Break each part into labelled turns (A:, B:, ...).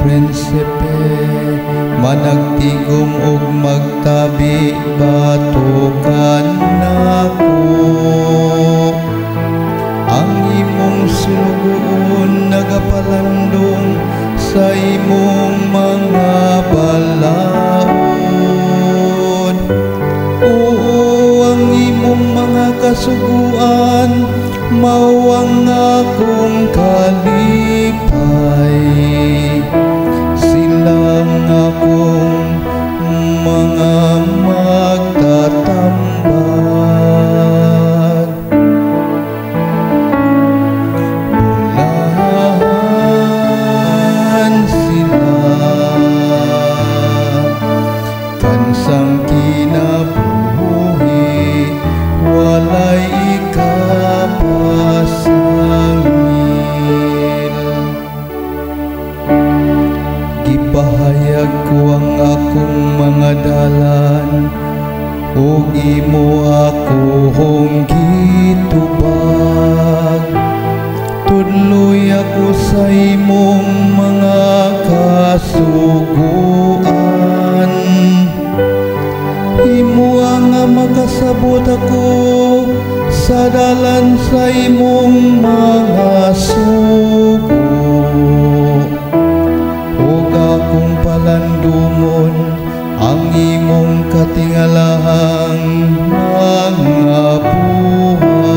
A: prinsipe, managtigom ug magtabi batukan nako. Ang imong sulugoon nagapalandong sa imong mga balaod. Oo, ang imong mga kasuguan mawang akong kalipay. Silang akong mga magtatambag. Bulahan sila kansang kinabuhi, walay ikapasangil. Gipahayag ko ang akong mga dalan, ug imo akong gitubag. Tudloy ako sa imong mga kasuguan. Imo ang makasabot ako sa dalan sa imong mga sugo. Ug akong palandumon ang imong katingalahang mga buhat.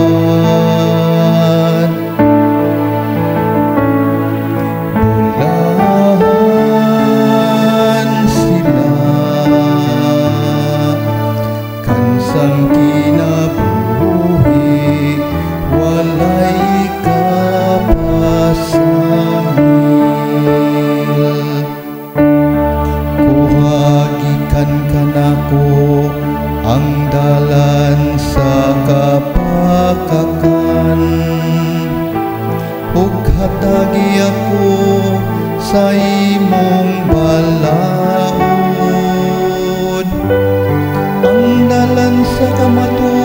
A: Bulahan sila kansang kinabuhi, walay kapasangil. Kuhagikan ka nako ang dalan sa kapakakan, ug hatagi ako sa imong balaod. Ang dalan sa kamatuoran